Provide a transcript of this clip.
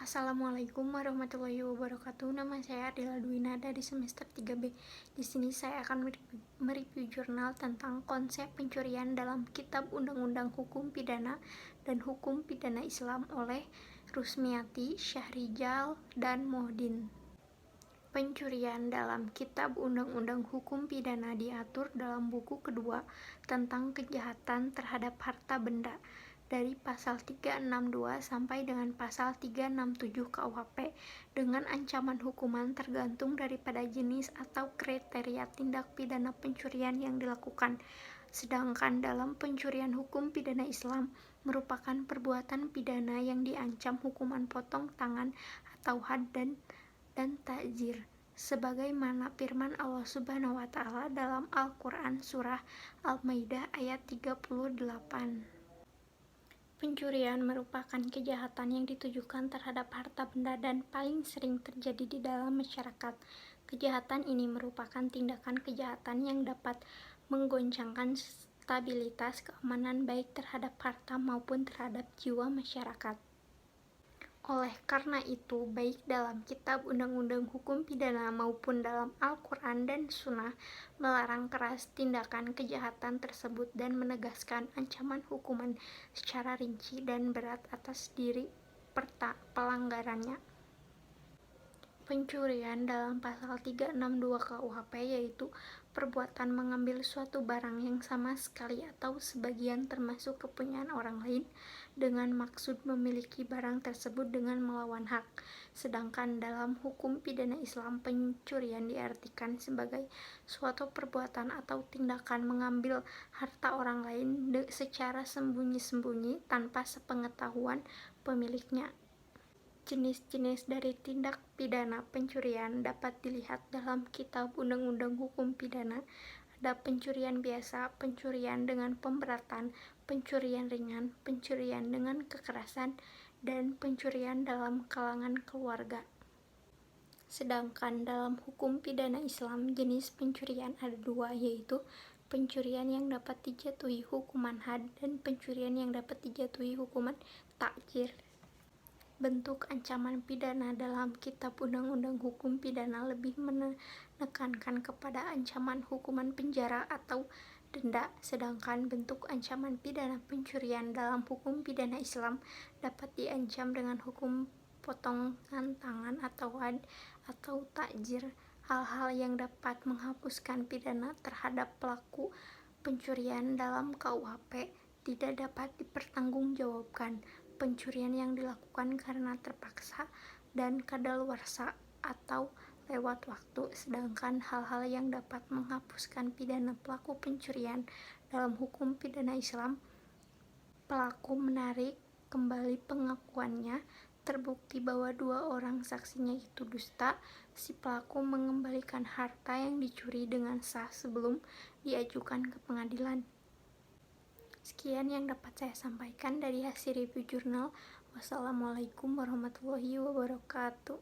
Assalamualaikum warahmatullahi wabarakatuh. Nama saya Ardila Dwina dari semester 3B. Di sini saya akan mereview jurnal tentang konsep pencurian dalam Kitab Undang-Undang Hukum Pidana dan Hukum Pidana Islam oleh Rusmiati, Syahrizal, dan Mohdin. Pencurian dalam Kitab Undang-Undang Hukum Pidana diatur dalam buku kedua tentang kejahatan terhadap harta benda dari pasal 362 sampai dengan pasal 367 KUHP dengan ancaman hukuman tergantung daripada jenis atau kriteria tindak pidana pencurian yang dilakukan. Sedangkan dalam pencurian hukum pidana Islam merupakan perbuatan pidana yang diancam hukuman potong tangan atau had dan ta'zir, sebagaimana firman Allah Subhanahu wa Ta'ala dalam Al-Quran Surah Al-Maidah ayat 38. Pencurian merupakan kejahatan yang ditujukan terhadap harta benda dan paling sering terjadi di dalam masyarakat. Kejahatan ini merupakan tindakan kejahatan yang dapat menggoncangkan stabilitas keamanan baik terhadap harta maupun terhadap jiwa masyarakat. Oleh karena itu, baik dalam Kitab Undang-Undang Hukum Pidana maupun dalam Al-Quran dan Sunnah melarang keras tindakan kejahatan tersebut dan menegaskan ancaman hukuman secara rinci dan berat atas diri pelanggarannya. Pencurian dalam pasal 362 KUHP yaitu perbuatan mengambil suatu barang yang sama sekali atau sebagian termasuk kepunyaan orang lain dengan maksud memiliki barang tersebut dengan melawan hak. Sedangkan dalam hukum pidana Islam, pencurian diartikan sebagai suatu perbuatan atau tindakan mengambil harta orang lain secara sembunyi-sembunyi tanpa sepengetahuan pemiliknya. Jenis-jenis dari tindak pidana pencurian dapat dilihat dalam Kitab Undang-Undang Hukum Pidana. Ada pencurian biasa, pencurian dengan pemberatan, pencurian ringan, pencurian dengan kekerasan, dan pencurian dalam kalangan keluarga. Sedangkan dalam hukum pidana Islam, jenis pencurian ada dua, yaitu pencurian yang dapat dijatuhi hukuman had dan pencurian yang dapat dijatuhi hukuman ta'zir. Bentuk ancaman pidana dalam Kitab Undang-Undang Hukum Pidana lebih menekankan kepada ancaman hukuman penjara atau denda, sedangkan bentuk ancaman pidana pencurian dalam hukum pidana Islam dapat diancam dengan hukum potongan tangan atau had atau ta'zir. Hal-hal yang dapat menghapuskan pidana terhadap pelaku pencurian dalam KUHP tidak dapat dipertanggungjawabkan. Pencurian yang dilakukan karena terpaksa dan kadaluarsa atau lewat waktu, sedangkan hal-hal yang dapat menghapuskan pidana pelaku pencurian dalam hukum pidana Islam, pelaku menarik kembali pengakuannya, terbukti bahwa dua orang saksinya itu dusta, si pelaku mengembalikan harta yang dicuri dengan sah sebelum diajukan ke pengadilan. Sekian yang dapat saya sampaikan dari hasil review jurnal. Wassalamualaikum warahmatullahi wabarakatuh.